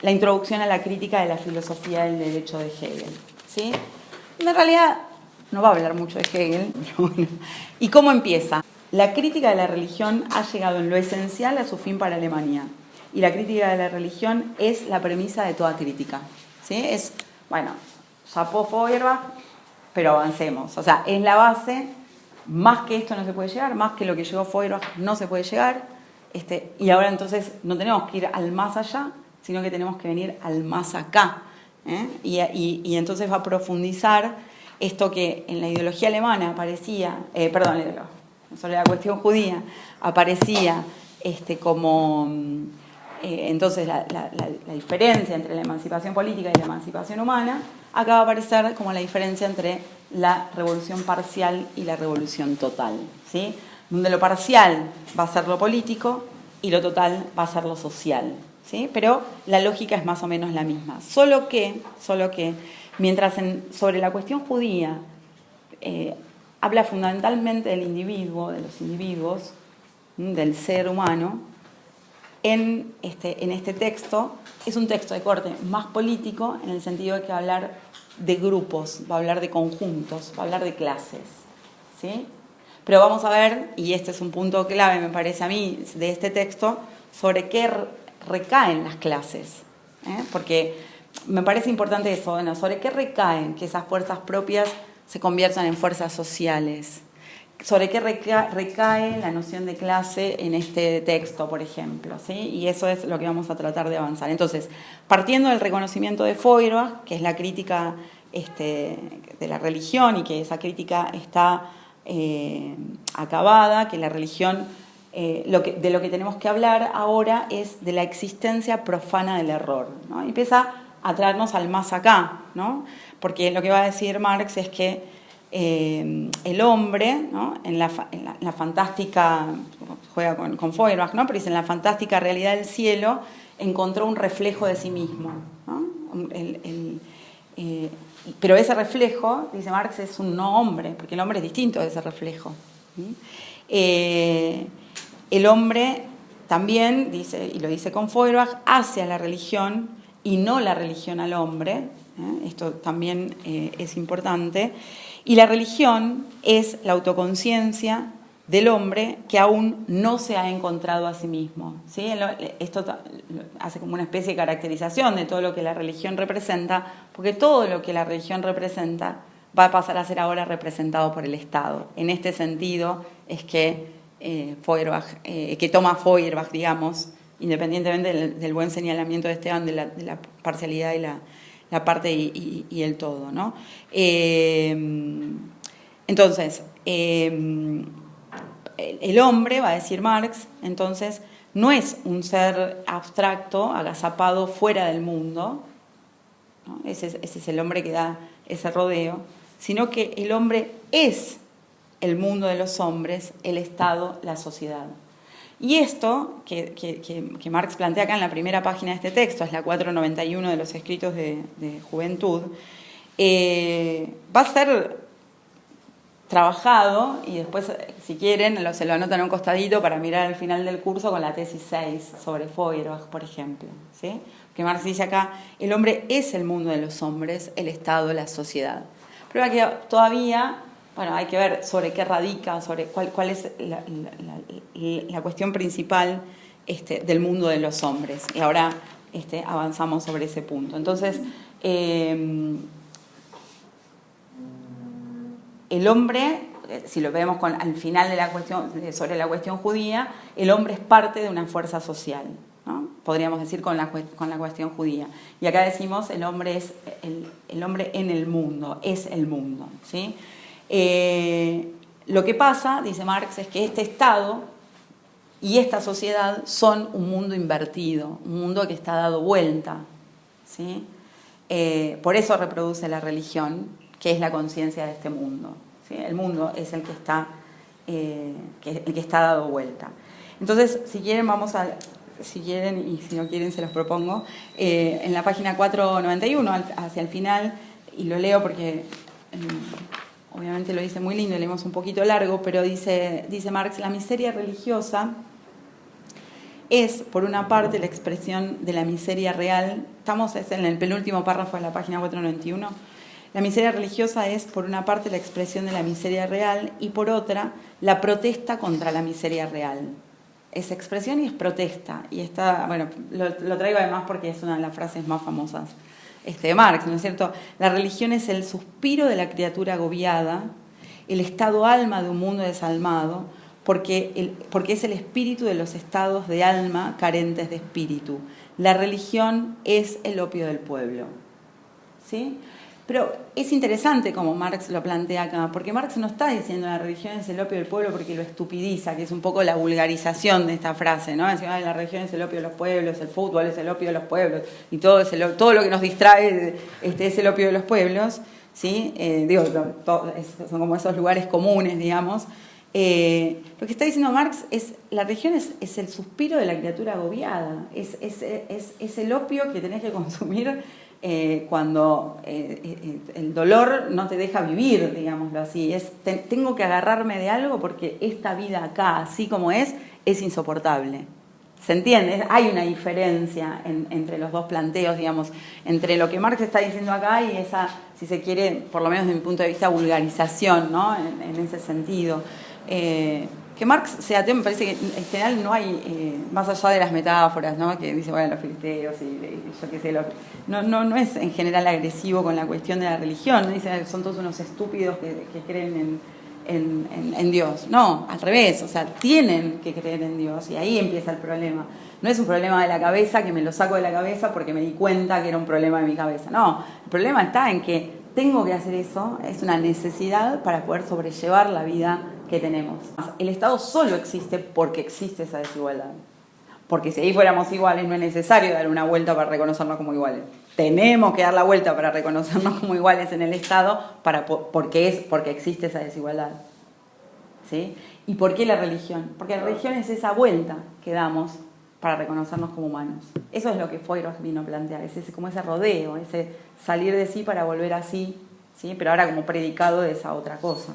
la introducción a la crítica de la filosofía del derecho de Hegel, ¿sí? En realidad no va a hablar mucho de Hegel, pero bueno. ¿Y cómo empieza? La crítica de la religión ha llegado en lo esencial a su fin para Alemania. Y la crítica de la religión es la premisa de toda crítica, ¿sí? Es, bueno, chapó Feuerbach, pero avancemos. O sea, es la base, más que esto no se puede llegar, más que lo que llegó Feuerbach no se puede llegar. Y ahora entonces no tenemos que ir al más allá, sino que tenemos que venir al más acá. Y entonces va a profundizar esto que en la ideología alemana aparecía, sobre la cuestión judía, aparecía como... entonces la diferencia entre la emancipación política y la emancipación humana acaba a aparecer como la diferencia entre la revolución parcial y la revolución total, ¿sí? Donde lo parcial va a ser lo político y lo total va a ser lo social, ¿sí? Pero la lógica es más o menos la misma, solo que mientras sobre la cuestión judía habla fundamentalmente del individuo, de los individuos, del ser humano, en este texto es un texto de corte más político en el sentido de que va a hablar de grupos, va a hablar de conjuntos, va a hablar de clases, ¿sí? Pero vamos a ver, y este es un punto clave me parece a mí de este texto, sobre qué recaen las clases, porque me parece importante eso, ¿no? Sobre qué recaen que esas fuerzas propias se conviertan en fuerzas sociales. Sobre qué recae la noción de clase en este texto, por ejemplo, ¿sí? Y eso es lo que vamos a tratar de avanzar. Entonces, partiendo del reconocimiento de Feuerbach, que es la crítica de la religión y que esa crítica está acabada, que la religión, de lo que tenemos que hablar ahora es de la existencia profana del error, ¿no? Y empieza a traernos al más acá, ¿no? Porque lo que va a decir Marx es que el hombre, ¿no? en la fantástica, juega con Feuerbach, ¿no? Pero dice, en la fantástica realidad del cielo encontró un reflejo de sí mismo, ¿no? Pero ese reflejo, dice Marx, es un no hombre, porque el hombre es distinto de ese reflejo, ¿sí? El hombre también, dice, y lo dice con Feuerbach, hace a la religión y no la religión al hombre, esto también es importante. Y la religión es la autoconciencia del hombre que aún no se ha encontrado a sí mismo, ¿sí? Esto hace como una especie de caracterización de todo lo que la religión representa, porque todo lo que la religión representa va a pasar a ser ahora representado por el Estado. En este sentido es que Feuerbach, que toma Feuerbach, digamos, independientemente del buen señalamiento de Esteban de la parcialidad y la parte y el todo, ¿no? Entonces, el hombre, va a decir Marx, entonces, no es un ser abstracto, agazapado fuera del mundo, ¿no? Ese es el hombre que da ese rodeo, sino que el hombre es el mundo de los hombres, el Estado, la sociedad. Y esto que Marx plantea acá en la primera página de este texto, es la 491 de los escritos de Juventud, va a ser trabajado y después, si quieren, se lo anotan a un costadito para mirar al final del curso con la tesis 6 sobre Feuerbach, por ejemplo, ¿sí? Que Marx dice acá, el hombre es el mundo de los hombres, el Estado, la sociedad. Pero aquí todavía... Bueno, hay que ver sobre qué radica, sobre cuál es la cuestión principal del mundo de los hombres. Y ahora avanzamos sobre ese punto. Entonces, el hombre, si lo vemos al final de la cuestión, sobre la cuestión judía, el hombre es parte de una fuerza social, ¿no? Podríamos decir con la cuestión judía. Y acá decimos, el hombre es el hombre en el mundo, es el mundo, ¿sí? Lo que pasa, dice Marx, es que este Estado y esta sociedad son un mundo invertido, un mundo que está dado vuelta, ¿sí? Por eso reproduce la religión, que es la conciencia de este mundo, ¿sí? El mundo es el que está dado vuelta. Entonces, si quieren, y si no quieren se los propongo, en la página 491, hacia el final, y lo leo porque... obviamente lo dice muy lindo, leemos un poquito largo, pero dice Marx, la miseria religiosa es, por una parte, la expresión de la miseria real. Estamos en el penúltimo párrafo de la página 491. La miseria religiosa es, por una parte, la expresión de la miseria real y, por otra, la protesta contra la miseria real. Es expresión y es protesta. Y está, bueno, lo traigo además porque es una de las frases más famosas de Marx, ¿no es cierto? La religión es el suspiro de la criatura agobiada, el estado alma de un mundo desalmado, porque es el espíritu de los estados de alma carentes de espíritu. La religión es el opio del pueblo. ¿Sí? Pero es interesante como Marx lo plantea acá, porque Marx no está diciendo la religión es el opio del pueblo porque lo estupidiza, que es un poco la vulgarización de esta frase, ¿no? Decir, la religión es el opio de los pueblos, el fútbol es el opio de los pueblos, y todo lo que nos distrae es el opio de los pueblos, ¿sí? Son como esos lugares comunes, digamos. Lo que está diciendo Marx es la religión es el suspiro de la criatura agobiada, es el opio que tenés que consumir cuando el dolor no te deja vivir, digámoslo así. Tengo que agarrarme de algo porque esta vida acá, así como es insoportable. ¿Se entiende? Hay una diferencia entre los dos planteos, digamos, entre lo que Marx está diciendo acá y esa, si se quiere, por lo menos desde mi punto de vista, vulgarización, ¿no? En ese sentido. Que Marx se ateo, me parece que en general no hay, más allá de las metáforas, ¿no? Que dice, bueno, los filisteos y yo qué sé, no es en general agresivo con la cuestión de la religión, no dice, son todos unos estúpidos que creen en Dios. No, al revés, o sea, tienen que creer en Dios y ahí empieza el problema. No es un problema de la cabeza que me lo saco de la cabeza porque me di cuenta que era un problema de mi cabeza. No, el problema está en que tengo que hacer eso, es una necesidad para poder sobrellevar la vida que tenemos. El Estado solo existe porque existe esa desigualdad. Porque si ahí fuéramos iguales no es necesario dar una vuelta para reconocernos como iguales. Tenemos que dar la vuelta para reconocernos como iguales en el Estado porque existe esa desigualdad. ¿Sí? ¿Y por qué la religión? Porque la religión es esa vuelta que damos para reconocernos como humanos. Eso es lo que Feuerbach vino a plantear, como ese rodeo, ese salir de sí para volver a sí, ¿sí? Pero ahora como predicado de esa otra cosa.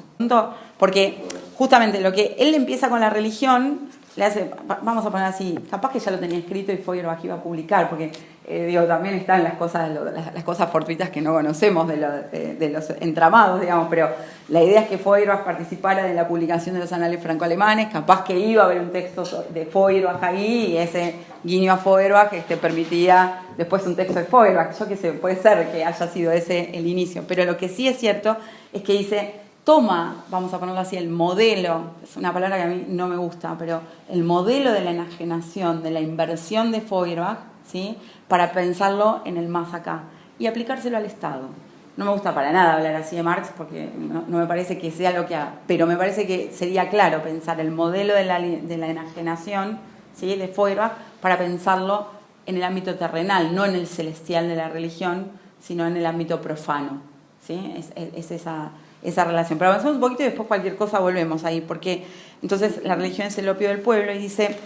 Porque justamente lo que él empieza con la religión, le hace, vamos a poner así, capaz que ya lo tenía escrito y Feuerbach iba a publicar, porque también están las cosas fortuitas que no conocemos de los entramados, digamos, pero la idea es que Feuerbach participara de la publicación de los anales franco-alemanes, capaz que iba a haber un texto de Feuerbach ahí y ese guiño a Feuerbach permitía después un texto de Feuerbach. Yo qué sé, puede ser que haya sido ese el inicio, pero lo que sí es cierto es que dice, toma, vamos a ponerlo así, el modelo, es una palabra que a mí no me gusta, pero el modelo de la enajenación, de la inversión de Feuerbach, ¿sí? Para pensarlo en el más acá y aplicárselo al Estado. No me gusta para nada hablar así de Marx porque no me parece que sea lo que haga, pero me parece que sería claro pensar el modelo de la enajenación, ¿sí? De Feuerbach para pensarlo en el ámbito terrenal, no en el celestial de la religión, sino en el ámbito profano, ¿sí? Es esa relación. Pero avanzamos un poquito y después cualquier cosa volvemos ahí, porque entonces la religión es el opio del pueblo y dice,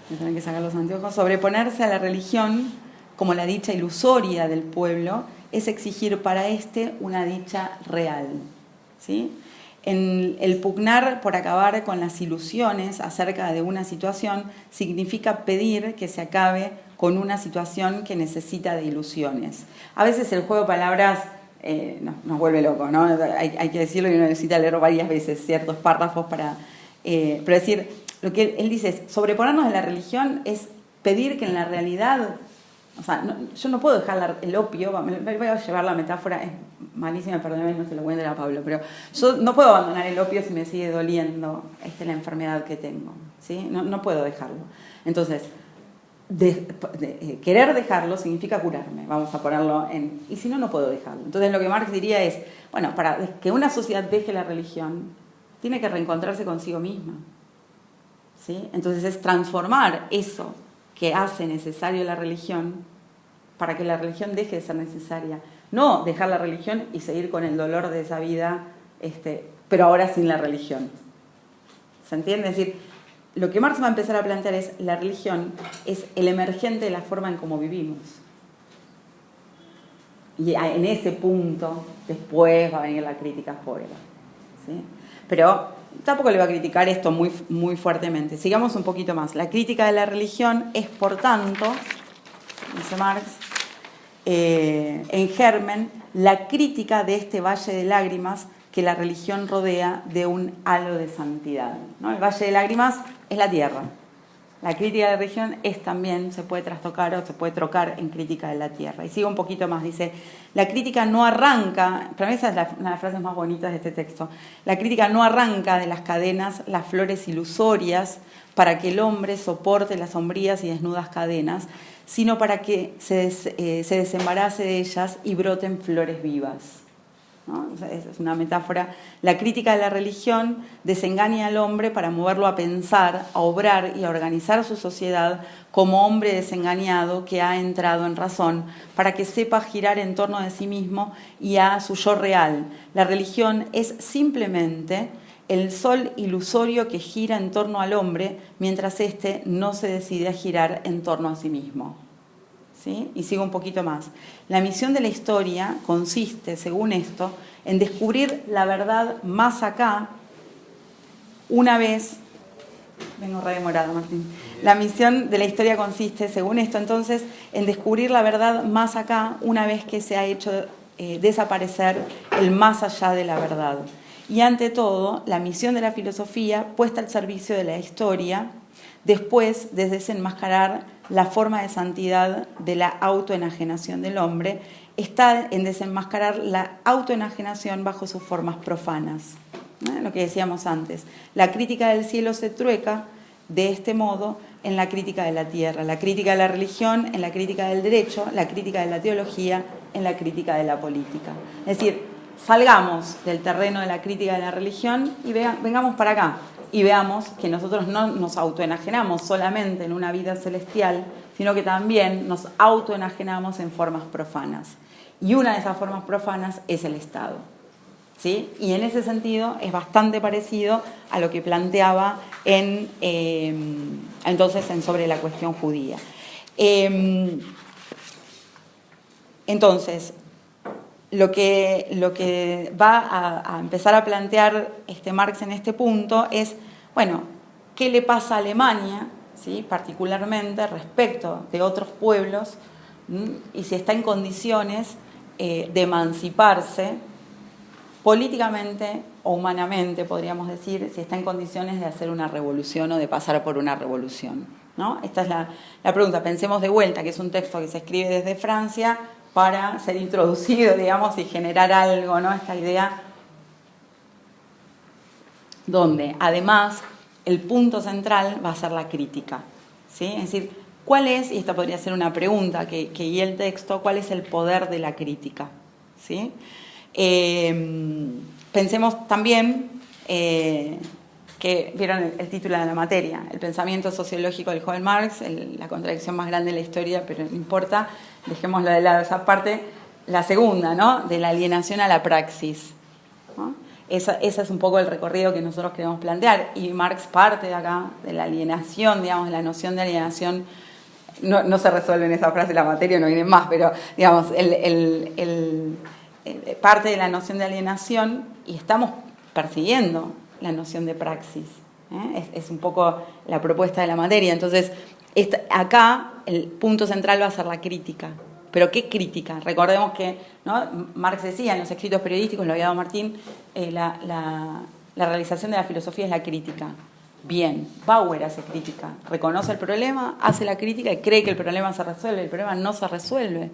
me tienen que sacar los anteojos, sobreponerse a la religión como la dicha ilusoria del pueblo es exigir para una dicha real, ¿sí? El pugnar por acabar con las ilusiones acerca de una situación significa pedir que se acabe con una situación que necesita de ilusiones. A veces el juego de palabras nos vuelve loco, ¿no? Hay que decirlo y uno necesita leer varias veces ciertos párrafos para... pero decir, lo que él dice es, sobreponernos a la religión es pedir que en la realidad... O sea, yo no puedo dejar el opio, me voy a llevar la metáfora, es malísima, perdóname, no se lo voy a entender a Pablo, pero yo no puedo abandonar el opio si me sigue doliendo la enfermedad que tengo, ¿sí? No puedo dejarlo. Entonces, querer dejarlo significa curarme, vamos a ponerlo en... Y si no, no puedo dejarlo. Entonces lo que Marx diría es, bueno, para que una sociedad deje la religión, tiene que reencontrarse consigo misma, ¿sí? Entonces es transformar eso que hace necesario la religión para que la religión deje de ser necesaria. No dejar la religión y seguir con el dolor de esa vida, pero ahora sin la religión. ¿Se entiende? Es decir, lo que Marx va a empezar a plantear es la religión es el emergente de la forma en cómo vivimos. Y en ese punto después va a venir la crítica a Feuerbach, ¿sí? Pero tampoco le va a criticar esto muy fuertemente. Sigamos un poquito más. La crítica de la religión es, por tanto, dice Marx, en germen, la crítica de este valle de lágrimas que la religión rodea de un halo de santidad, ¿no? El valle de lágrimas es la tierra. La crítica de la religión es también, se puede trastocar o se puede trocar en crítica de la tierra. Y sigo un poquito más, dice, la crítica no arranca, para mí esa es una de las frases más bonitas de este texto, la crítica no arranca de las cadenas las flores ilusorias para que el hombre soporte las sombrías y desnudas cadenas, sino para que se desembarace de ellas y broten flores vivas, ¿no? O sea, es una metáfora. La crítica de la religión desengaña al hombre para moverlo a pensar, a obrar y a organizar su sociedad como hombre desengañado que ha entrado en razón, para que sepa girar en torno de sí mismo y a su yo real. La religión es simplemente el sol ilusorio que gira en torno al hombre mientras éste no se decide a girar en torno a sí mismo. ¿Sí? Y sigo un poquito más. La misión de la historia consiste, según esto, en descubrir la verdad más acá, una vez... Vengo re demorada, Martín. La misión de la historia consiste, según esto, entonces, en descubrir la verdad más acá, una vez que se ha hecho desaparecer el más allá de la verdad. Y ante todo, la misión de la filosofía, puesta al servicio de la historia, después de desenmascarar la forma de santidad de la autoenajenación del hombre, está en desenmascarar la autoenajenación bajo sus formas profanas. Lo que decíamos antes. La crítica del cielo se trueca de este modo en la crítica de la tierra, la crítica de la religión en la crítica del derecho, la crítica de la teología en la crítica de la política. Es decir, salgamos del terreno de la crítica de la religión y vengamos para acá. Y veamos que nosotros no nos autoenajenamos solamente en una vida celestial, sino que también nos autoenajenamos en formas profanas. Y una de esas formas profanas es el Estado. ¿Sí? Y en ese sentido es bastante parecido a lo que planteaba entonces sobre la cuestión judía. Entonces, lo que va a empezar a plantear Marx en este punto es, bueno, ¿qué le pasa a Alemania, ¿sí? Particularmente respecto de otros pueblos, y si está en condiciones de emanciparse políticamente o humanamente, podríamos decir, si está en condiciones de hacer una revolución o de pasar por una revolución, ¿no? Esta es la pregunta. Pensemos de vuelta que es un texto que se escribe desde Francia para ser introducido, digamos, y generar algo, ¿no? Esta idea donde, además, el punto central va a ser la crítica, ¿sí? Es decir, ¿cuál es, y esta podría ser una pregunta que guía el texto, cuál es el poder de la crítica? ¿Sí? Pensemos también que vieron el título de la materia, el pensamiento sociológico del joven Marx, la contradicción más grande de la historia, pero no importa, dejémoslo de lado esa parte. La segunda, ¿no? De la alienación a la praxis, ¿no? Ese es un poco el recorrido que nosotros queremos plantear, y Marx parte de acá, de la alienación, digamos, de la noción de alienación. No se resuelve en esa frase la materia, no viene más, pero digamos, parte de la noción de alienación, y estamos persiguiendo la noción de praxis, ¿eh? Es un poco la propuesta de la materia. Entonces, acá el punto central va a ser la crítica. ¿Pero qué crítica? Recordemos que, ¿no? Marx decía en los escritos periodísticos, lo había dado Martín, la realización de la filosofía es la crítica. Bien, Bauer hace crítica, reconoce el problema, hace la crítica y cree que el problema se resuelve. El problema no se resuelve.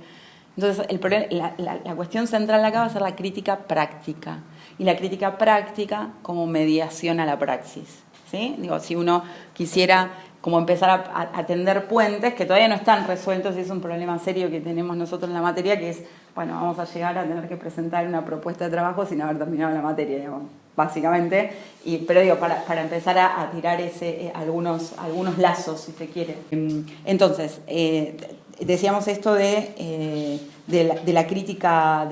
Entonces, la cuestión central acá va a ser la crítica práctica. Y la crítica práctica como mediación a la praxis, ¿sí? Digo, si uno quisiera como empezar a tender puentes que todavía no están resueltos, y es un problema serio que tenemos nosotros en la materia, que es, bueno, vamos a llegar a tener que presentar una propuesta de trabajo sin haber terminado la materia, digamos, básicamente. Pero digo, para empezar a tirar algunos lazos, si se quiere. Entonces, decíamos esto de la crítica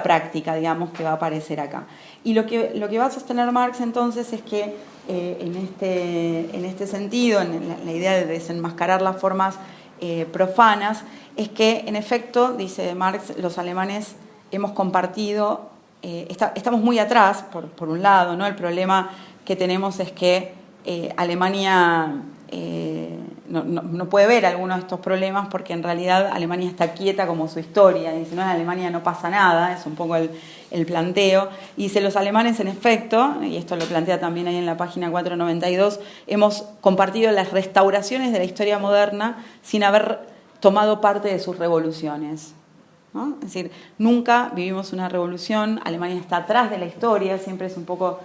práctica, digamos, que va a aparecer acá. Y lo que va a sostener Marx entonces es que en este sentido, en la idea de desenmascarar las formas profanas, es que en efecto, dice Marx, los alemanes hemos compartido, estamos muy atrás, por un lado, ¿no? El problema que tenemos es que Alemania no puede ver algunos de estos problemas porque en realidad Alemania está quieta como su historia. Dice, no, en Alemania no pasa nada, es un poco el planteo. Y dice, los alemanes en efecto, y esto lo plantea también ahí en la página 492, hemos compartido las restauraciones de la historia moderna sin haber tomado parte de sus revoluciones, ¿no? Es decir, nunca vivimos una revolución, Alemania está atrás de la historia, siempre es un poco,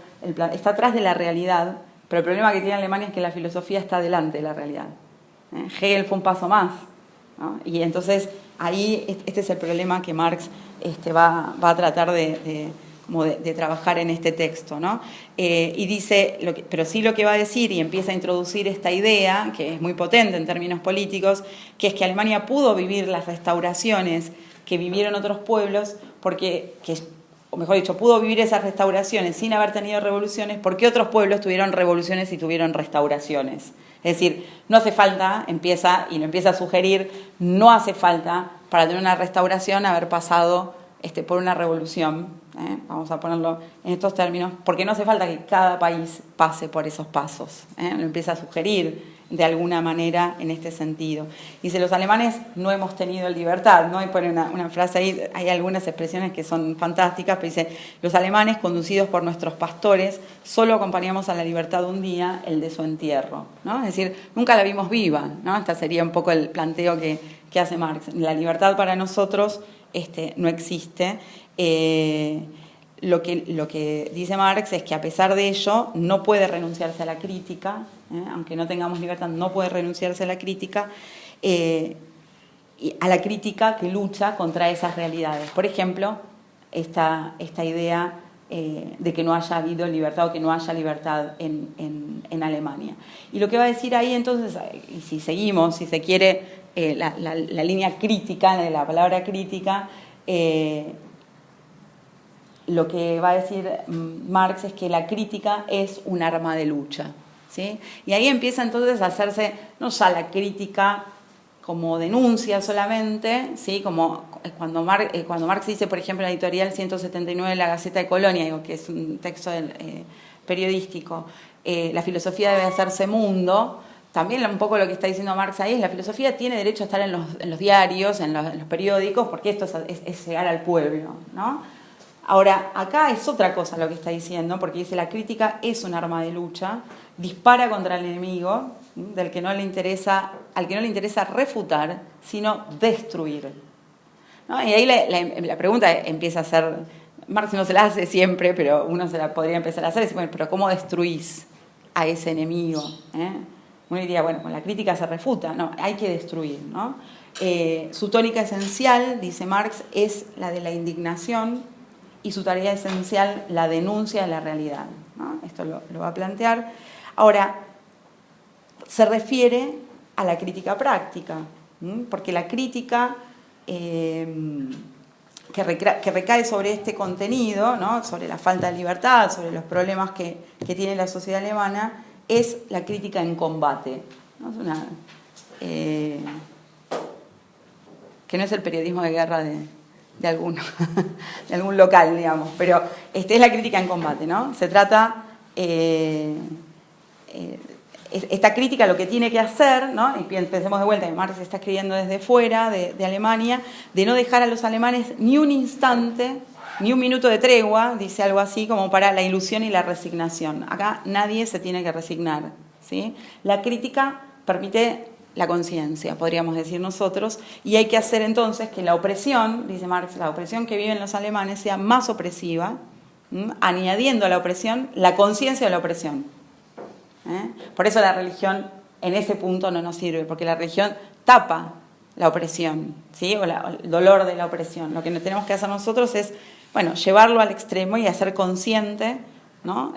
está atrás de la realidad, pero el problema que tiene Alemania es que la filosofía está delante de la realidad. Hegel fue un paso más, ¿no? Y entonces ahí este es el problema que Marx va a tratar de trabajar en este texto, ¿no? Y dice, pero sí lo que va a decir, y empieza a introducir esta idea, que es muy potente en términos políticos, que es que Alemania pudo vivir las restauraciones que vivieron otros pueblos, o mejor dicho, pudo vivir esas restauraciones sin haber tenido revoluciones, porque otros pueblos tuvieron revoluciones y tuvieron restauraciones. Es decir, no hace falta, y lo empieza a sugerir, no hace falta para tener una restauración haber pasado por una revolución, vamos a ponerlo en estos términos, porque no hace falta que cada país pase por esos pasos, lo empieza a sugerir de alguna manera en este sentido. Dice, los alemanes no hemos tenido libertad, ¿no? Y pone una frase ahí, hay algunas expresiones que son fantásticas, pero dice, los alemanes conducidos por nuestros pastores solo acompañamos a la libertad un día, el de su entierro, ¿no? Es decir, nunca la vimos viva, ¿no? Este sería un poco el planteo que hace Marx. La libertad para nosotros no existe. Lo que dice Marx es que a pesar de ello no puede renunciarse a la crítica, aunque no tengamos libertad, no puede renunciarse a la crítica, y a la crítica que lucha contra esas realidades. Por ejemplo, esta idea de que no haya habido libertad o que no haya libertad en Alemania. Y lo que va a decir ahí entonces, y si seguimos, si se quiere, la línea crítica, de la palabra crítica, lo que va a decir Marx es que la crítica es un arma de lucha, ¿sí? Y ahí empieza entonces a hacerse no ya la crítica como denuncia solamente, ¿sí? Como cuando Marx dice, por ejemplo, en la editorial 179 de la Gaceta de Colonia, que es un texto periodístico, la filosofía debe hacerse mundo. También un poco lo que está diciendo Marx ahí es la filosofía tiene derecho a estar en los diarios, en los periódicos, porque esto es llegar al pueblo, ¿no? Ahora, acá es otra cosa lo que está diciendo, porque dice la crítica es un arma de lucha, dispara contra el enemigo, al que no le interesa refutar, sino destruir, ¿no? Y ahí la pregunta empieza a ser, Marx no se la hace siempre, pero uno se la podría empezar a hacer, es, bueno, pero ¿cómo destruís a ese enemigo? Uno diría, bueno, con la crítica se refuta, no, hay que destruir, ¿no? Su tónica esencial, dice Marx, es la de la indignación, y su tarea esencial, la denuncia de la realidad, ¿no? Esto lo va a plantear. Ahora, se refiere a la crítica práctica, porque la crítica que recae sobre este contenido, ¿no? Sobre la falta de libertad, sobre los problemas que tiene la sociedad alemana, es la crítica en combate, ¿no? Es una, que no es el periodismo de guerra de algún local, digamos, pero es la crítica en combate, ¿no? Se trata, esta crítica lo que tiene que hacer, ¿no? Y pensemos de vuelta que Marx está escribiendo desde fuera de Alemania, de no dejar a los alemanes ni un instante, ni un minuto de tregua, dice algo así como para la ilusión y la resignación. Acá nadie se tiene que resignar, ¿sí? La crítica permite la conciencia, podríamos decir nosotros, y hay que hacer entonces que la opresión, dice Marx, la opresión que viven los alemanes sea más opresiva, añadiendo a la opresión la conciencia de la opresión. Por eso la religión en ese punto no nos sirve, porque la religión tapa la opresión, ¿sí? O el dolor de la opresión. Lo que tenemos que hacer nosotros es, bueno, llevarlo al extremo y hacer consciente, ¿no?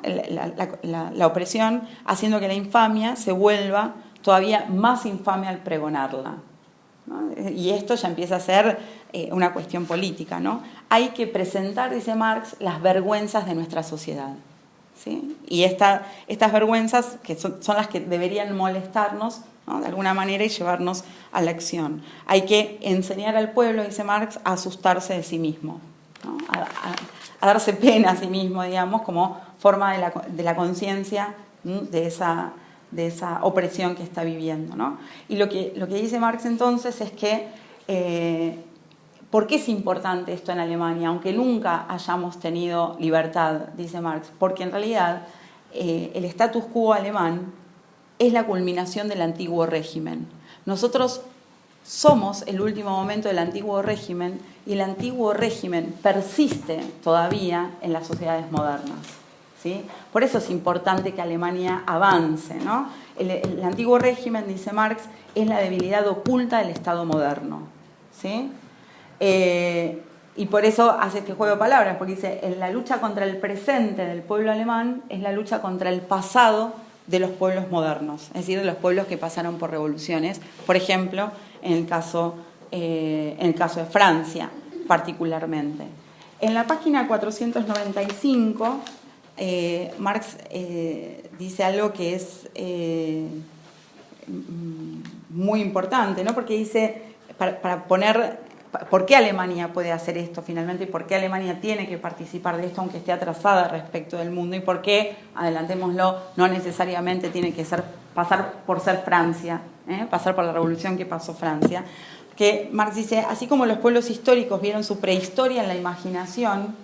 la opresión, haciendo que la infamia se vuelva todavía más infame al pregonarla, ¿no? Y esto ya empieza a ser una cuestión política, ¿no? Hay que presentar, dice Marx, las vergüenzas de nuestra sociedad, ¿sí? Y estas vergüenzas que son las que deberían molestarnos, ¿no? De alguna manera, y llevarnos a la acción. Hay que enseñar al pueblo, dice Marx, a asustarse de sí mismo, ¿no? A darse pena a sí mismo, digamos, como forma de la conciencia de esa opresión que está viviendo, ¿no? Y lo que dice Marx entonces es que ¿por qué es importante esto en Alemania? Aunque nunca hayamos tenido libertad, dice Marx, porque en realidad el status quo alemán es la culminación del antiguo régimen. Nosotros somos el último momento del antiguo régimen y el antiguo régimen persiste todavía en las sociedades modernas, ¿sí? Por eso es importante que Alemania avance, ¿no? El antiguo régimen, dice Marx, es la debilidad oculta del Estado moderno, ¿sí? Y por eso hace este juego de palabras, porque dice, la lucha contra el presente del pueblo alemán es la lucha contra el pasado de los pueblos modernos, es decir, de los pueblos que pasaron por revoluciones, por ejemplo, en el caso de Francia, particularmente. En la página 495, Marx dice algo que es muy importante, ¿no? Porque dice, para poner por qué Alemania puede hacer esto finalmente y por qué Alemania tiene que participar de esto aunque esté atrasada respecto del mundo y por qué, adelantémoslo, no necesariamente tiene que pasar por ser Francia, pasar por la revolución que pasó Francia. Que Marx dice, así como los pueblos históricos vieron su prehistoria en la imaginación,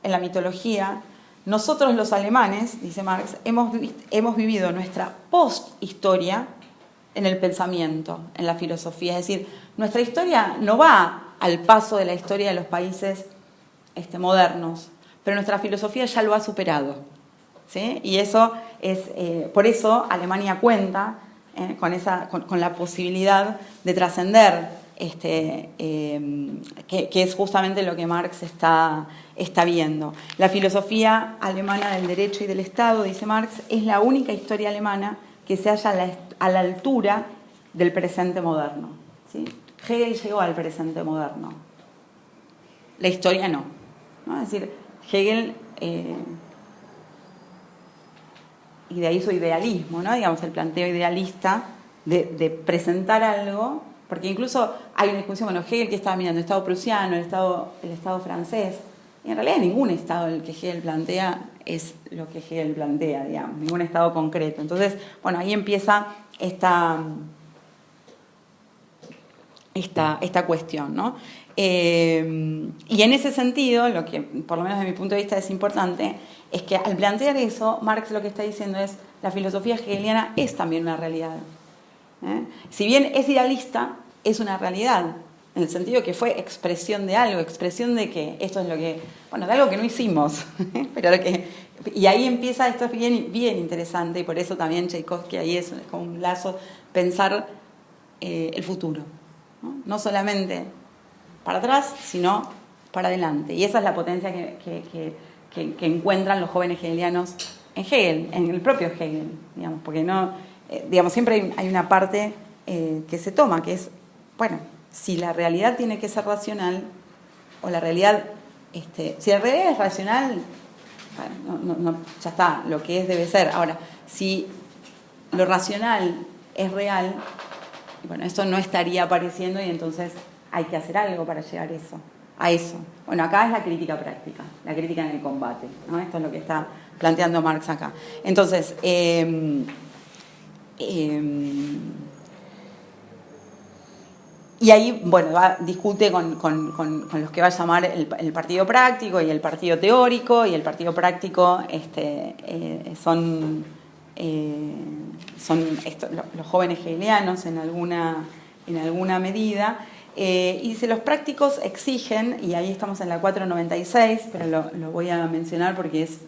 en la mitología, nosotros los alemanes, dice Marx, hemos vivido nuestra posthistoria en el pensamiento, en la filosofía. Es decir, nuestra historia no va al paso de la historia de los países modernos, pero nuestra filosofía ya lo ha superado, ¿sí? Y eso es, por eso Alemania cuenta con la posibilidad de trascender, que es justamente lo que Marx está viendo. La filosofía alemana del derecho y del Estado, dice Marx, es la única historia alemana que se halla a la altura del presente moderno, ¿sí? Hegel llegó al presente moderno, la historia no. Es decir, Hegel, y de ahí su idealismo, ¿no? Digamos, el planteo idealista de presentar algo, porque incluso hay una discusión, bueno, Hegel que estaba mirando, el Estado prusiano, el Estado francés, y en realidad ningún Estado el que Hegel plantea es lo que Hegel plantea, digamos, ningún Estado concreto. Entonces, bueno, ahí empieza esta cuestión, ¿no? Y en ese sentido, lo que por lo menos desde mi punto de vista es importante, es que al plantear eso, Marx lo que está diciendo es, la filosofía hegeliana es también una realidad. Si bien es idealista, es una realidad, en el sentido que fue expresión de algo, expresión de que esto es lo que, bueno, de algo que no hicimos, pero y ahí empieza, esto es bien, bien interesante, y por eso también Tchaikovsky ahí es como un lazo, pensar el futuro, no solamente para atrás, sino para adelante. Y esa es la potencia que encuentran los jóvenes hegelianos en Hegel, en el propio Hegel, digamos, porque no, digamos, siempre hay una parte que se toma, que es, bueno, si la realidad tiene que ser racional, o la realidad, si la realidad es racional, bueno, ya está, lo que es debe ser. Ahora, si lo racional es real, bueno, eso no estaría apareciendo y entonces hay que hacer algo para llegar a eso. Bueno, acá es la crítica práctica, la crítica en el combate, ¿no? Esto es lo que está planteando Marx acá. Entonces, y ahí, bueno, discute con los que va a llamar el partido práctico y el partido teórico, y el partido práctico son los jóvenes hegelianos en alguna medida, y dice, los prácticos exigen, y ahí estamos en la 496, pero lo voy a mencionar porque es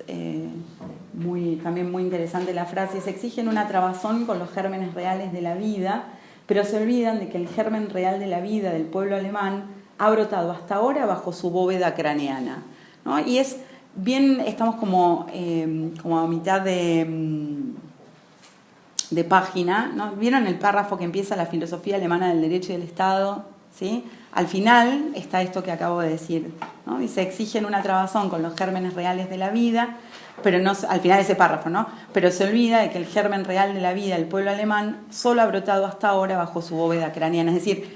también muy interesante la frase, se exigen una trabazón con los gérmenes reales de la vida, pero se olvidan de que el germen real de la vida del pueblo alemán ha brotado hasta ahora bajo su bóveda craneana, ¿no? Y es bien, estamos como a mitad de página, ¿no? ¿Vieron el párrafo que empieza la filosofía alemana del derecho y del Estado? ¿Sí? Al final está esto que acabo de decir, ¿no? Dice, exigen una trabazón con los gérmenes reales de la vida, pero no, al final de ese párrafo, ¿no? Pero se olvida de que el germen real de la vida del pueblo alemán solo ha brotado hasta ahora bajo su bóveda craneana. Es decir,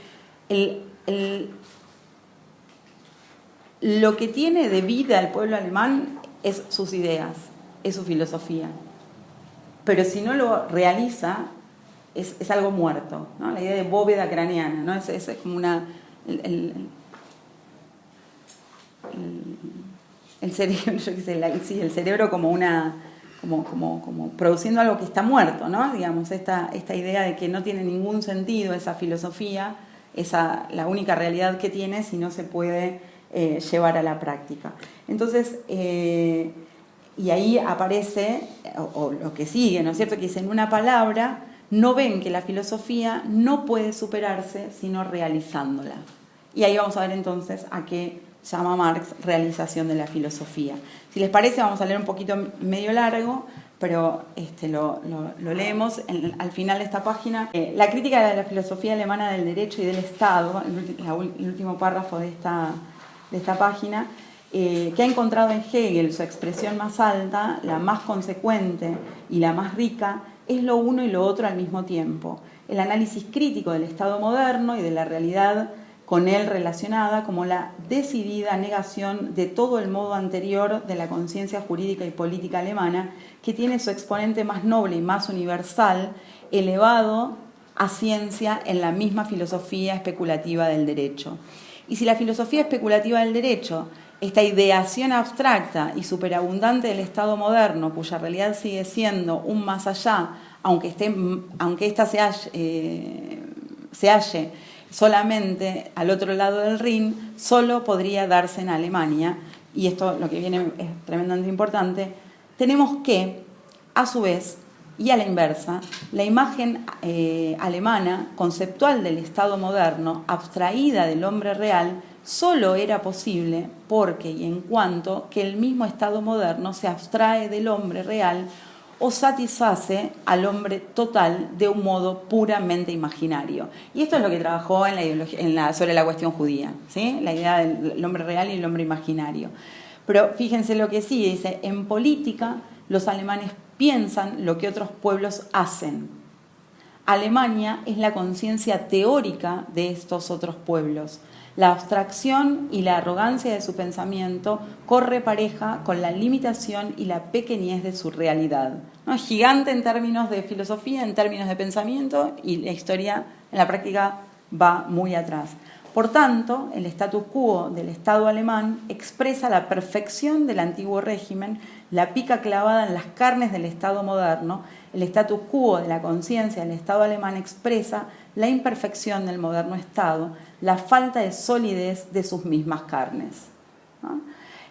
lo que tiene de vida el pueblo alemán es sus ideas, es su filosofía. Pero si no lo realiza, es algo muerto, ¿no? La idea de bóveda craneana, ¿no? Es como una... el cerebro, yo qué sé, sí, el cerebro como una... Como produciendo algo que está muerto, ¿no? Digamos, esta idea de que no tiene ningún sentido esa filosofía, la única realidad que tiene si no se puede llevar a la práctica. Entonces, y ahí aparece, o lo que sigue, ¿no es cierto?, que dice, en una palabra, no ven que la filosofía no puede superarse sino realizándola. Y ahí vamos a ver entonces a qué llama Marx realización de la filosofía. Si les parece, vamos a leer un poquito medio largo, pero lo leemos al final de esta página. La crítica de la filosofía alemana del derecho y del Estado, el último párrafo de esta página, que ha encontrado en Hegel su expresión más alta, la más consecuente y la más rica, es lo uno y lo otro al mismo tiempo. El análisis crítico del Estado moderno y de la realidad con él relacionada como la decidida negación de todo el modo anterior de la conciencia jurídica y política alemana, que tiene su exponente más noble y más universal, elevado a ciencia en la misma filosofía especulativa del derecho. Y si la filosofía especulativa del derecho, esta ideación abstracta y superabundante del Estado moderno, cuya realidad sigue siendo un más allá, aunque ésta se halle solamente al otro lado del Rin, solo podría darse en Alemania, y esto lo que viene es tremendamente importante, tenemos que, a su vez, y a la inversa, la imagen alemana conceptual del Estado moderno, abstraída del hombre real, solo era posible porque y en cuanto que el mismo Estado moderno se abstrae del hombre real o satisface al hombre total de un modo puramente imaginario. Y esto es lo que trabajó sobre la cuestión judía, ¿sí? La idea del hombre real y el hombre imaginario. Pero fíjense lo que sigue, dice, en política los alemanes piensan lo que otros pueblos hacen. Alemania es la conciencia teórica de estos otros pueblos. La abstracción y la arrogancia de su pensamiento corre pareja con la limitación y la pequeñez de su realidad. ¿No? Es gigante en términos de filosofía, en términos de pensamiento, y la historia en la práctica va muy atrás. Por tanto, el status quo del Estado alemán expresa la perfección del antiguo régimen, la pica clavada en las carnes del Estado moderno. El status quo de la conciencia del Estado alemán expresa la imperfección del moderno Estado, la falta de solidez de sus mismas carnes. ¿No?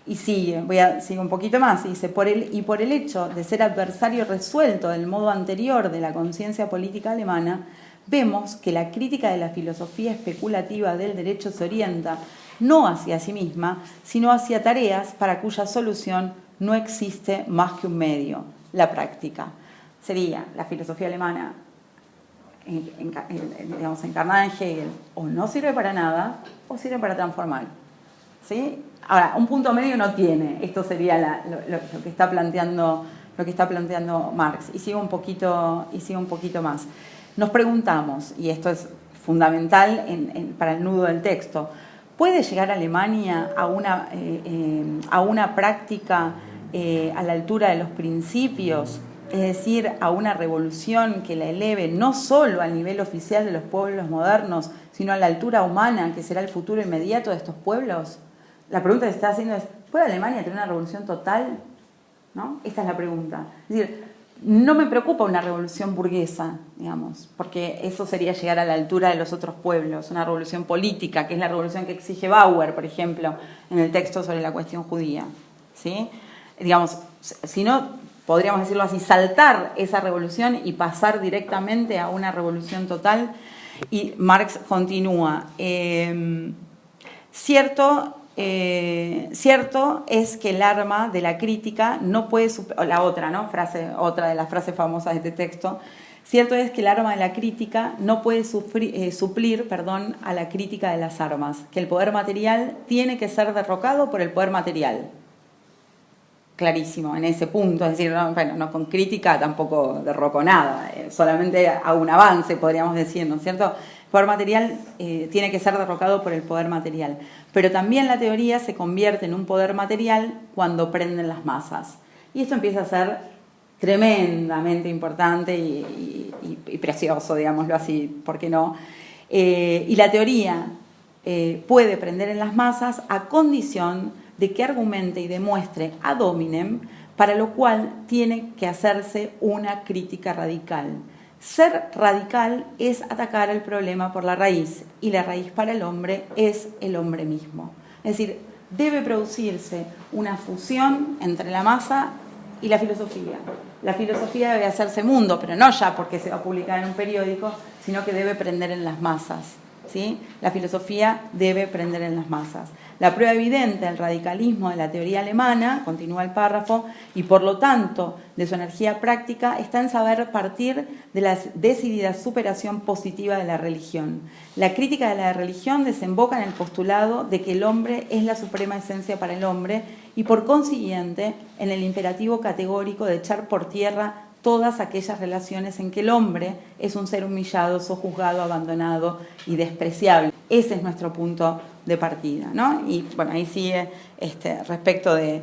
Y sigue un poquito más, dice, por el hecho de ser adversario resuelto del modo anterior de la conciencia política alemana, vemos que la crítica de la filosofía especulativa del derecho se orienta no hacia sí misma, sino hacia tareas para cuya solución no existe más que un medio, la práctica. Sería la filosofía alemana encarnada en Hegel, o no sirve para nada o sirve para transformar. ¿Sí? Ahora, un punto medio no tiene. Esto sería lo que está planteando Marx. Y sigo un poquito más. Nos preguntamos, y esto es fundamental para el nudo del texto, ¿puede llegar Alemania a una práctica a la altura de los principios? Es decir, a una revolución que la eleve no solo al nivel oficial de los pueblos modernos, sino a la altura humana, que será el futuro inmediato de estos pueblos? La pregunta que se está haciendo es, ¿puede Alemania tener una revolución total? ¿No? Esta es la pregunta. Es decir, no me preocupa una revolución burguesa, digamos, porque eso sería llegar a la altura de los otros pueblos, una revolución política, que es la revolución que exige Bauer, por ejemplo, en el texto sobre la cuestión judía. ¿Sí? Digamos, si no, podríamos decirlo así, saltar esa revolución y pasar directamente a una revolución total. Y Marx continúa. Cierto es que el arma de la crítica no puede otra de las frases famosas de este texto. Cierto es que el arma de la crítica no puede suplir a la crítica de las armas, que el poder material tiene que ser derrocado por el poder material. Clarísimo en ese punto, es decir, no con crítica tampoco derroco nada, solamente hago un avance, podríamos decir, ¿no es cierto? poder material tiene que ser derrocado por el poder material. Pero también la teoría se convierte en un poder material cuando prenden las masas. Y esto empieza a ser tremendamente importante y precioso, digámoslo así, ¿por qué no? Y la teoría puede prender en las masas a condición de que argumente y demuestre ad hominem, para lo cual tiene que hacerse una crítica radical. Ser radical es atacar el problema por la raíz, y la raíz para el hombre es el hombre mismo. Es decir, debe producirse una fusión entre la masa y la filosofía. La filosofía debe hacerse mundo, pero no ya porque se va a publicar en un periódico, sino que debe prender en las masas, ¿sí? La filosofía debe prender en las masas. La prueba evidente del radicalismo de la teoría alemana, continúa el párrafo, y por lo tanto de su energía práctica, está en saber partir de la decidida superación positiva de la religión. La crítica de la religión desemboca en el postulado de que el hombre es la suprema esencia para el hombre y por consiguiente en el imperativo categórico de echar por tierra todas aquellas relaciones en que el hombre es un ser humillado, sojuzgado, abandonado y despreciable. Ese es nuestro punto de partida, ¿no? Y bueno, ahí sigue respecto de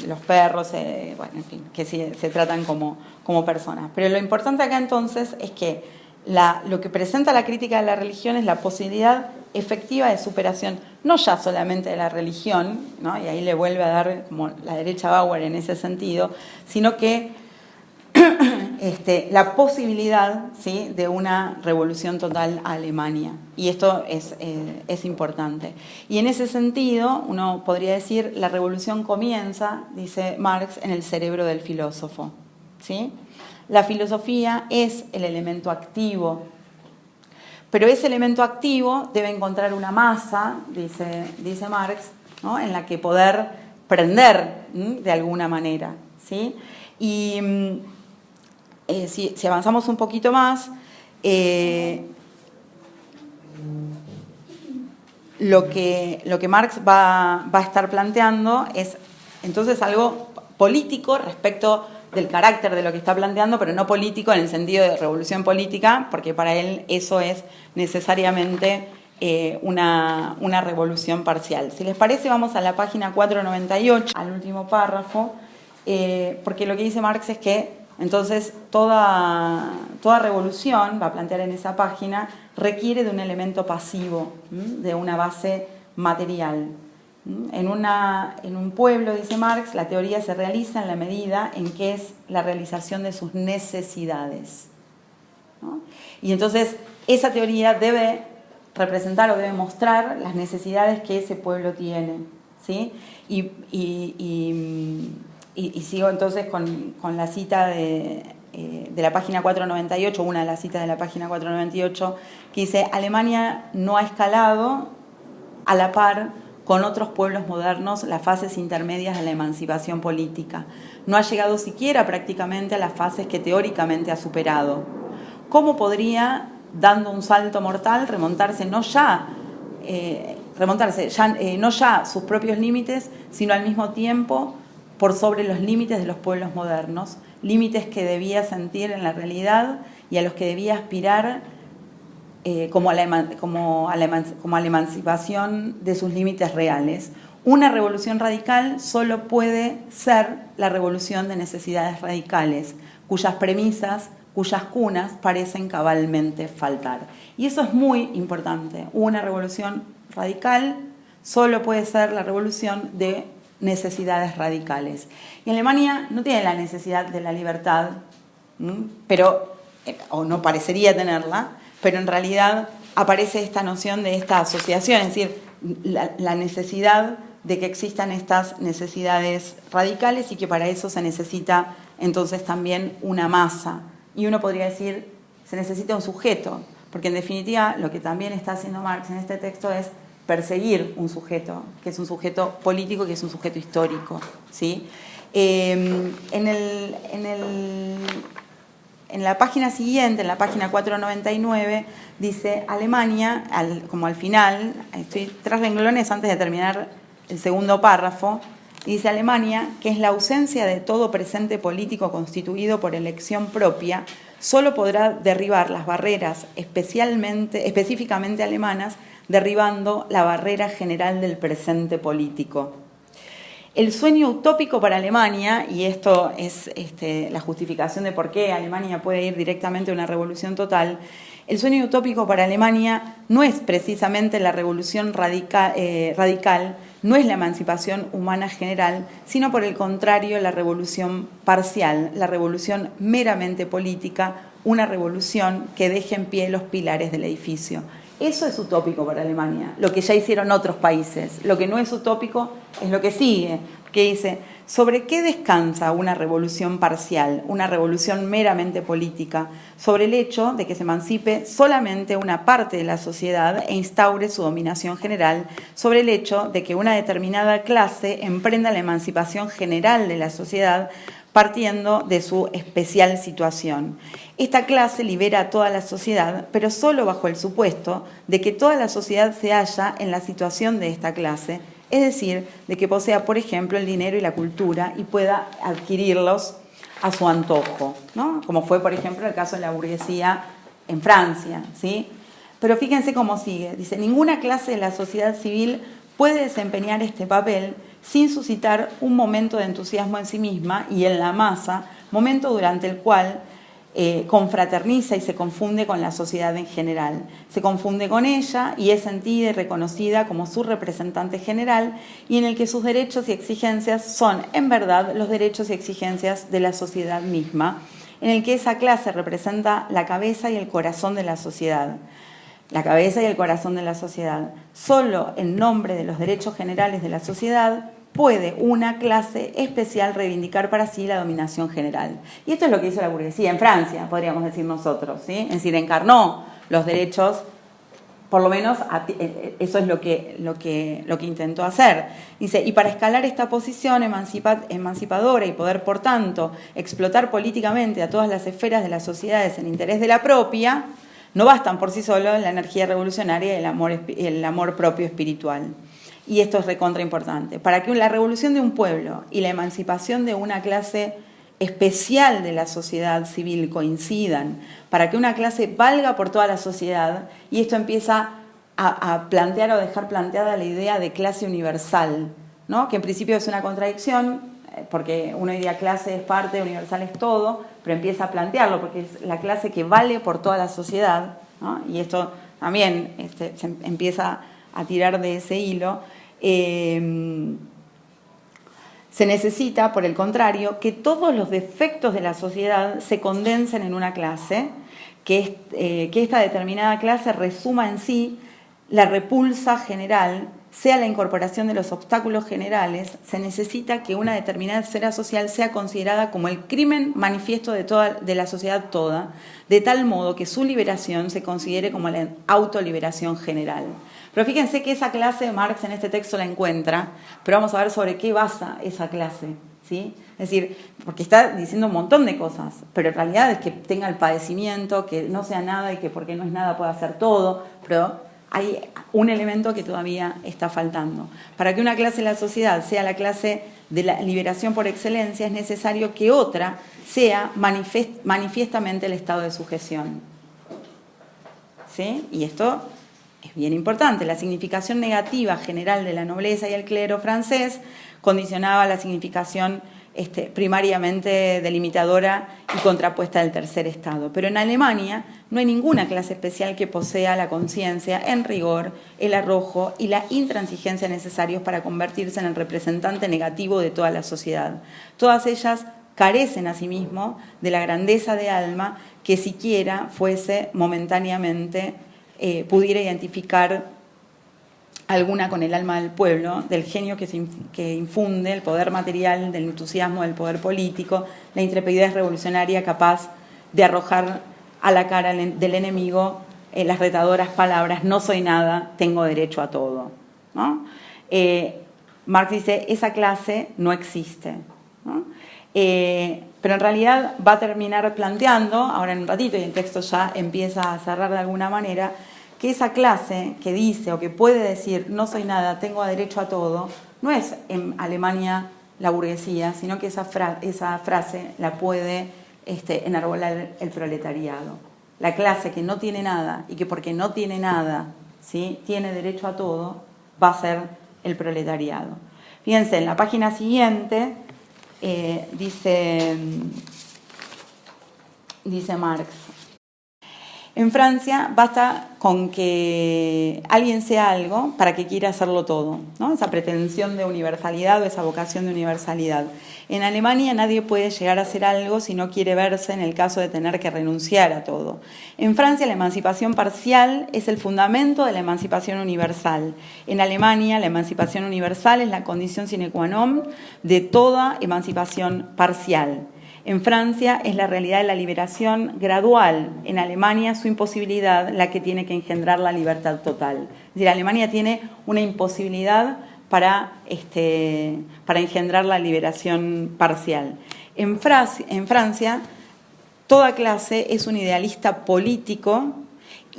los perros, bueno, en fin, que sí, se tratan como personas. Pero lo importante acá entonces es que lo que presenta la crítica de la religión es la posibilidad efectiva de superación, no ya solamente de la religión, ¿no? Y ahí le vuelve a dar como la derecha Bauer en ese sentido, sino que la posibilidad, ¿sí?, de una revolución total a Alemania. Y esto es importante. Y en ese sentido, uno podría decir, la revolución comienza, dice Marx, en el cerebro del filósofo, ¿sí? La filosofía es el elemento activo, pero ese elemento activo debe encontrar una masa, dice Marx, ¿no?, en la que poder prender de alguna manera, ¿sí? Y si avanzamos un poquito más, lo que Marx va a estar planteando es entonces algo político respecto del carácter de lo que está planteando, pero no político en el sentido de revolución política, porque para él eso es necesariamente una revolución parcial. Si les parece, vamos a la página 498, al último párrafo, porque lo que dice Marx es que entonces toda revolución, va a plantear en esa página, requiere de un elemento pasivo, de una base material. En un pueblo, dice Marx, la teoría se realiza en la medida en que es la realización de sus necesidades, ¿no? Y entonces esa teoría debe representar o debe mostrar las necesidades que ese pueblo tiene, ¿sí? Y sigo entonces con la cita de la página 498, una de las citas de la página 498, que dice: Alemania no ha escalado a la par con otros pueblos modernos las fases intermedias de la emancipación política. No ha llegado siquiera prácticamente a las fases que teóricamente ha superado. ¿Cómo podría, dando un salto mortal, remontarse no ya sus propios límites, sino al mismo tiempo por sobre los límites de los pueblos modernos, límites que debía sentir en la realidad y a los que debía aspirar como a la emancipación de sus límites reales? Una revolución radical solo puede ser la revolución de necesidades radicales, cuyas premisas, cuyas cunas parecen cabalmente faltar. Y eso es muy importante. Una revolución radical solo puede ser la revolución de necesidades radicales. Y Alemania no tiene la necesidad de la libertad, o no parecería tenerla, pero en realidad aparece esta noción de esta asociación, es decir, la necesidad de que existan estas necesidades radicales y que para eso se necesita entonces también una masa. Y uno podría decir, se necesita un sujeto, porque en definitiva lo que también está haciendo Marx en este texto es perseguir un sujeto, que es un sujeto político, que es un sujeto histórico, ¿sí? En la página siguiente, en la página 499, dice Alemania, como al final, estoy 3 renglones antes de terminar el segundo párrafo, dice Alemania, que es la ausencia de todo presente político constituido por elección propia, solo podrá derribar las barreras específicamente alemanas, derribando la barrera general del presente político. El sueño utópico para Alemania, y esto es la justificación de por qué Alemania puede ir directamente a una revolución total, el sueño utópico para Alemania no es precisamente la revolución radical, no es la emancipación humana general, sino por el contrario la revolución parcial, la revolución meramente política, una revolución que deje en pie los pilares del edificio. Eso es utópico para Alemania, lo que ya hicieron otros países. Lo que no es utópico es lo que sigue, que dice, ¿sobre qué descansa una revolución parcial, una revolución meramente política? Sobre el hecho de que se emancipe solamente una parte de la sociedad e instaure su dominación general, sobre el hecho de que una determinada clase emprenda la emancipación general de la sociedad partiendo de su especial situación. Esta clase libera a toda la sociedad, pero solo bajo el supuesto de que toda la sociedad se halla en la situación de esta clase, es decir, de que posea, por ejemplo, el dinero y la cultura y pueda adquirirlos a su antojo, ¿no? Como fue, por ejemplo, el caso de la burguesía en Francia, ¿sí? Pero fíjense cómo sigue. Dice, ninguna clase de la sociedad civil puede desempeñar este papel sin suscitar un momento de entusiasmo en sí misma y en la masa, momento durante el cual confraterniza y se confunde con la sociedad en general. Se confunde con ella y es sentida y reconocida como su representante general y en el que sus derechos y exigencias son, en verdad, los derechos y exigencias de la sociedad misma, en el que esa clase representa la cabeza y el corazón de la sociedad. La cabeza y el corazón de la sociedad. Solo en nombre de los derechos generales de la sociedad puede una clase especial reivindicar para sí la dominación general. Y esto es lo que hizo la burguesía en Francia, podríamos decir nosotros, ¿sí? Es decir, encarnó los derechos, por lo menos eso es lo que intentó hacer. Dice, y para escalar esta posición emancipadora y poder, por tanto, explotar políticamente a todas las esferas de las sociedades en interés de la propia, no bastan por sí solos la energía revolucionaria y el amor propio espiritual. Y esto es recontra importante. Para que la revolución de un pueblo y la emancipación de una clase especial de la sociedad civil coincidan, para que una clase valga por toda la sociedad, y esto empieza a plantear o dejar planteada la idea de clase universal, ¿no? Que en principio es una contradicción, porque uno diría clase es parte, universal es todo, pero empieza a plantearlo porque es la clase que vale por toda la sociedad, ¿no? Y esto también se empieza a tirar de ese hilo. Se necesita, por el contrario, que todos los defectos de la sociedad se condensen en una clase, que esta determinada clase resuma en sí la repulsa general, sea la incorporación de los obstáculos generales. Se necesita que una determinada esfera social sea considerada como el crimen manifiesto de la sociedad toda, de tal modo que su liberación se considere como la autoliberación general. Pero fíjense que esa clase Marx en este texto la encuentra, pero vamos a ver sobre qué basa esa clase, ¿sí? Es decir, porque está diciendo un montón de cosas, pero en realidad es que tenga el padecimiento, que no sea nada y que porque no es nada pueda hacer todo, pero hay un elemento que todavía está faltando. Para que una clase de la sociedad sea la clase de la liberación por excelencia, es necesario que otra sea manifiestamente el estado de sujeción, ¿sí? Y esto es bien importante. La significación negativa general de la nobleza y el clero francés condicionaba la significación primariamente delimitadora y contrapuesta del tercer estado. Pero en Alemania no hay ninguna clase especial que posea la conciencia, en rigor, el arrojo y la intransigencia necesarios para convertirse en el representante negativo de toda la sociedad. Todas ellas carecen asimismo de la grandeza de alma que siquiera fuese momentáneamente pudiera identificar alguna con el alma del pueblo, del genio que infunde el poder material, del entusiasmo del poder político, la intrepidez revolucionaria capaz de arrojar a la cara del enemigo las retadoras palabras no soy nada, tengo derecho a todo, ¿no? Marx dice, esa clase no existe, ¿no? Pero en realidad va a terminar planteando, ahora en un ratito, y el texto ya empieza a cerrar de alguna manera, que esa clase que dice o que puede decir no soy nada, tengo derecho a todo, no es en Alemania la burguesía, sino que esa frase la puede enarbolar el proletariado. La clase que no tiene nada y que porque no tiene nada, ¿sí?, tiene derecho a todo, va a ser el proletariado. Fíjense, en la página siguiente dice Marx: en Francia basta con que alguien sea algo para que quiera hacerlo todo, ¿no? Esa pretensión de universalidad o esa vocación de universalidad. En Alemania nadie puede llegar a ser algo si no quiere verse en el caso de tener que renunciar a todo. En Francia la emancipación parcial es el fundamento de la emancipación universal. En Alemania la emancipación universal es la condición sine qua non de toda emancipación parcial. En Francia es la realidad de la liberación gradual. En Alemania su imposibilidad la que tiene que engendrar la libertad total. Es decir, Alemania tiene una imposibilidad para engendrar la liberación parcial. En Francia toda clase es un idealista político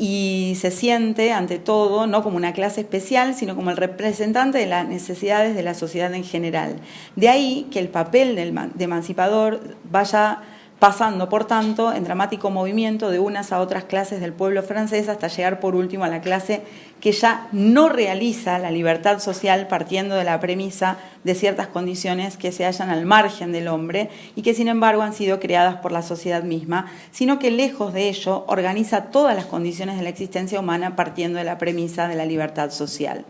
y se siente, ante todo, no como una clase especial, sino como el representante de las necesidades de la sociedad en general. De ahí que el papel de emancipador vaya pasando, por tanto, en dramático movimiento de unas a otras clases del pueblo francés hasta llegar, por último, a la clase que ya no realiza la libertad social partiendo de la premisa de ciertas condiciones que se hallan al margen del hombre y que, sin embargo, han sido creadas por la sociedad misma, sino que, lejos de ello, organiza todas las condiciones de la existencia humana partiendo de la premisa de la libertad social.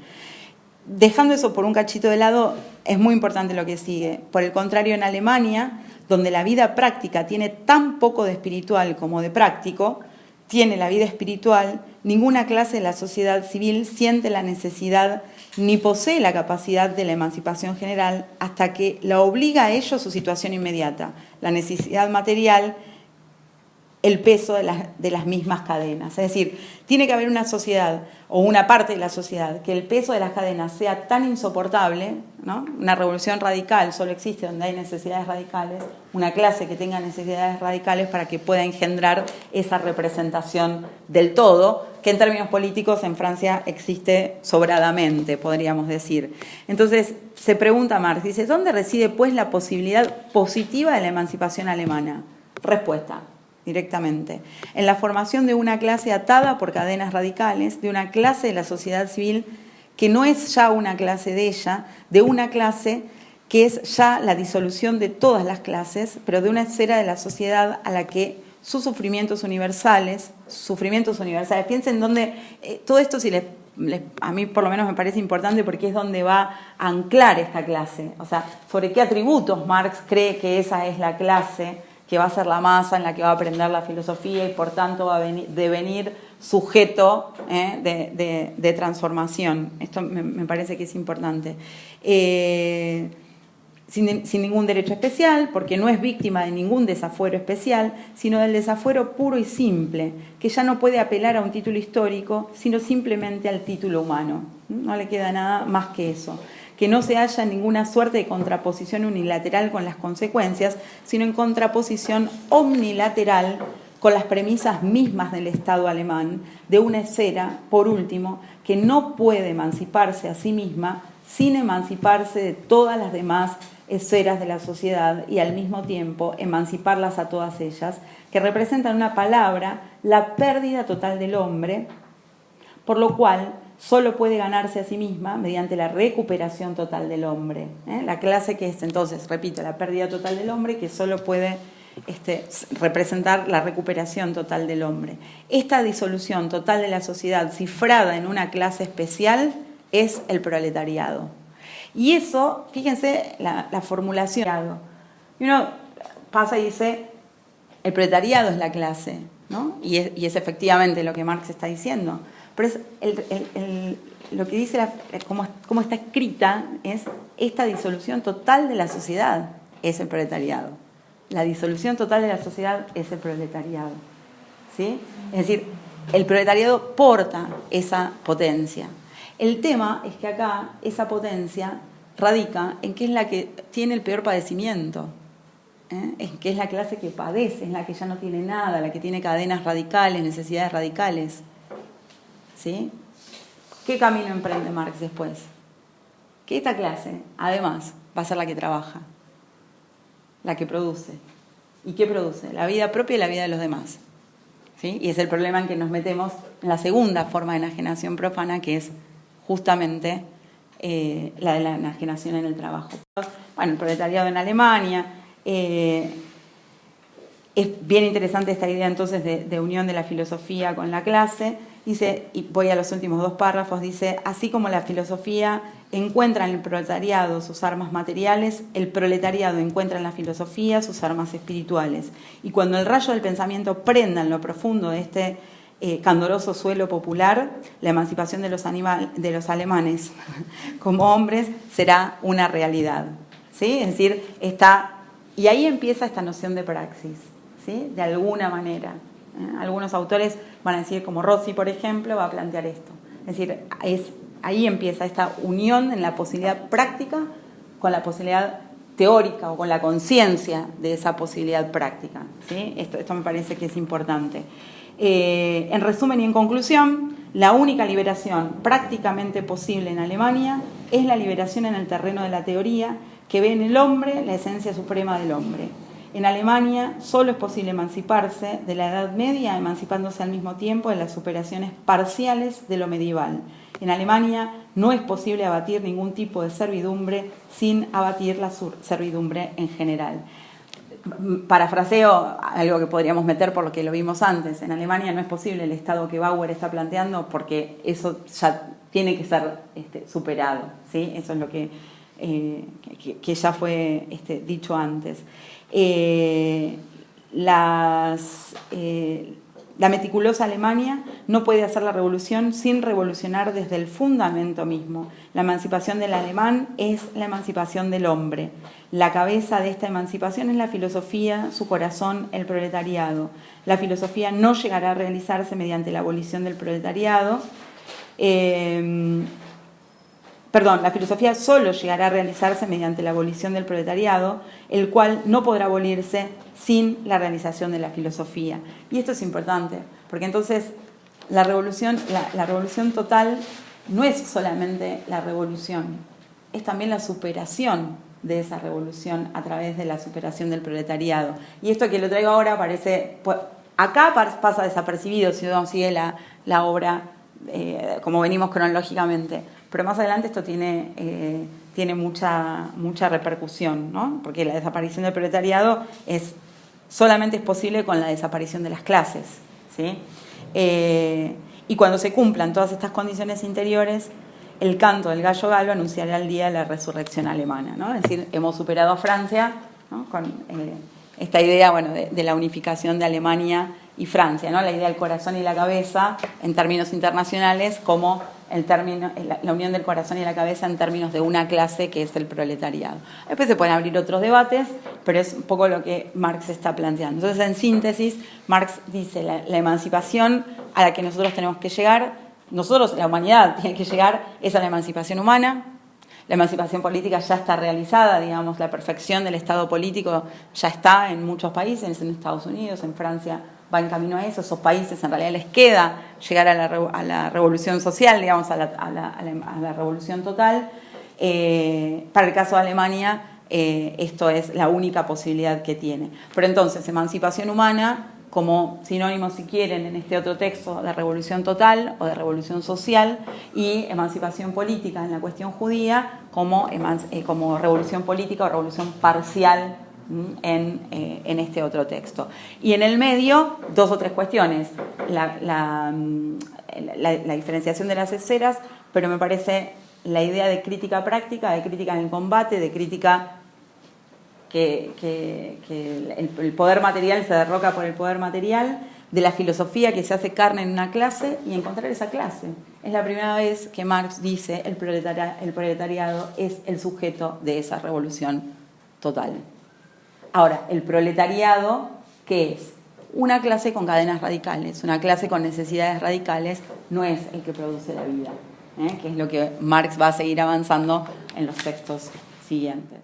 Dejando eso por un cachito de lado, es muy importante lo que sigue. Por el contrario, en Alemania, donde la vida práctica tiene tan poco de espiritual como de práctico, tiene la vida espiritual, ninguna clase de la sociedad civil siente la necesidad ni posee la capacidad de la emancipación general hasta que la obliga a ello su situación inmediata, la necesidad material, el peso de las mismas cadenas. Es decir, tiene que haber una sociedad o una parte de la sociedad que el peso de las cadenas sea tan insoportable, ¿no? Una revolución radical solo existe donde hay necesidades radicales, una clase que tenga necesidades radicales para que pueda engendrar esa representación del todo, que en términos políticos en Francia existe sobradamente, podríamos decir. Entonces, se pregunta Marx, dice, ¿dónde reside pues la posibilidad positiva de la emancipación alemana? Respuesta: directamente, en la formación de una clase atada por cadenas radicales, de una clase de la sociedad civil que no es ya una clase de ella, de una clase que es ya la disolución de todas las clases, pero de una esfera de la sociedad a la que sus sufrimientos universales, piensen dónde, todo esto a mí por lo menos me parece importante porque es donde va a anclar esta clase, o sea, sobre qué atributos Marx cree que esa es la clase que va a ser la masa en la que va a aprender la filosofía y por tanto va a devenir sujeto de transformación. Esto me parece que es importante. Sin ningún derecho especial, porque no es víctima de ningún desafuero especial, sino del desafuero puro y simple, que ya no puede apelar a un título histórico, sino simplemente al título humano. No le queda nada más que eso. Que no se haya ninguna suerte de contraposición unilateral con las consecuencias, sino en contraposición omnilateral con las premisas mismas del Estado alemán, de una esfera, por último, que no puede emanciparse a sí misma sin emanciparse de todas las demás esferas de la sociedad y al mismo tiempo emanciparlas a todas ellas, que representan una palabra, la pérdida total del hombre, por lo cual solo puede ganarse a sí misma mediante la recuperación total del hombre. La clase que es, entonces, repito, la pérdida total del hombre, que solo puede representar la recuperación total del hombre. Esta disolución total de la sociedad cifrada en una clase especial es el proletariado. Y eso, fíjense la formulación. Y uno pasa y dice, el proletariado es la clase, ¿no? Y es efectivamente lo que Marx está diciendo. Pero es lo que dice, cómo está escrita, es esta disolución total de la sociedad es el proletariado. La disolución total de la sociedad es el proletariado. ¿Sí? Es decir, el proletariado porta esa potencia. El tema es que acá esa potencia radica en que es la que tiene el peor padecimiento, en que es la clase que padece, es la que ya no tiene nada, la que tiene cadenas radicales, necesidades radicales. ¿Sí? ¿Qué camino emprende Marx después? Que esta clase, además, va a ser la que trabaja, la que produce, ¿Y qué produce? La vida propia y la vida de los demás. ¿Sí? Y es el problema en que nos metemos en la segunda forma de enajenación profana, que es justamente la de la enajenación en el trabajo. Bueno, el proletariado en Alemania. Es bien interesante esta idea entonces de unión de la filosofía con la clase. Dice, y voy a los últimos 2 párrafos, dice: así como la filosofía encuentra en el proletariado sus armas materiales, el proletariado encuentra en la filosofía sus armas espirituales. Y cuando el rayo del pensamiento prenda en lo profundo de este candoroso suelo popular, la emancipación de los alemanes como hombres será una realidad. ¿Sí? Es decir, y ahí empieza esta noción de praxis, ¿sí? De alguna manera. Algunos autores van a decir, como Rossi, por ejemplo, va a plantear esto. Es decir, ahí empieza esta unión en la posibilidad práctica con la posibilidad teórica o con la conciencia de esa posibilidad práctica. ¿Sí? Esto me parece que es importante. En resumen y en conclusión, la única liberación prácticamente posible en Alemania es la liberación en el terreno de la teoría, que ve en el hombre la esencia suprema del hombre. En Alemania solo es posible emanciparse de la Edad Media, emancipándose al mismo tiempo de las superaciones parciales de lo medieval. En Alemania no es posible abatir ningún tipo de servidumbre sin abatir la servidumbre en general. Parafraseo algo que podríamos meter por lo que lo vimos antes. En Alemania no es posible el estado que Bauer está planteando porque eso ya tiene que ser superado, ¿sí? Eso es lo que ya fue dicho antes. La meticulosa Alemania no puede hacer la revolución sin revolucionar desde el fundamento mismo. La emancipación del alemán es la emancipación del hombre. La cabeza de esta emancipación es la filosofía, su corazón, el proletariado. La filosofía no llegará a realizarse mediante la abolición del proletariado. La filosofía solo llegará a realizarse mediante la abolición del proletariado, el cual no podrá abolirse sin la realización de la filosofía. Y esto es importante, porque entonces la revolución total no es solamente la revolución, es también la superación de esa revolución a través de la superación del proletariado. Y esto que lo traigo ahora parece... Acá pasa desapercibido si uno sigue la obra como venimos cronológicamente. Pero más adelante esto tiene mucha repercusión, ¿no? Porque la desaparición del proletariado solamente es posible con la desaparición de las clases, ¿sí? Y cuando se cumplan todas estas condiciones interiores, el canto del gallo galo anunciará el día de la resurrección alemana, ¿no? Es decir, hemos superado a Francia, ¿no? Con esta idea, bueno, de la unificación de Alemania y Francia, ¿no? La idea del corazón y la cabeza en términos internacionales como la unión del corazón y la cabeza en términos de una clase que es el proletariado. Después se pueden abrir otros debates, pero es un poco lo que Marx está planteando. Entonces, en síntesis, Marx dice la emancipación a la que nosotros tenemos que llegar, la humanidad tiene que llegar, es a la emancipación humana. La emancipación política ya está realizada, digamos, la perfección del Estado político ya está en muchos países, en Estados Unidos, en Francia va en camino a eso. Esos países en realidad les queda llegar a la revolución social, digamos, a la revolución total. Para el caso de Alemania, esto es la única posibilidad que tiene. Pero entonces, emancipación humana como sinónimo, si quieren, en este otro texto, de revolución total o de revolución social, y emancipación política en la cuestión judía como revolución política o revolución parcial en este otro texto. Y en el medio, 2 o 3 cuestiones. La diferenciación de las esferas, pero me parece la idea de crítica práctica, de crítica en el combate, de crítica que el poder material se derroca por el poder material, de la filosofía que se hace carne en una clase y encontrar esa clase. Es la primera vez que Marx dice el proletariado es el sujeto de esa revolución total. Ahora, el proletariado, ¿qué es? Una clase con cadenas radicales, una clase con necesidades radicales, no es el que produce la vida, que es lo que Marx va a seguir avanzando en los textos siguientes.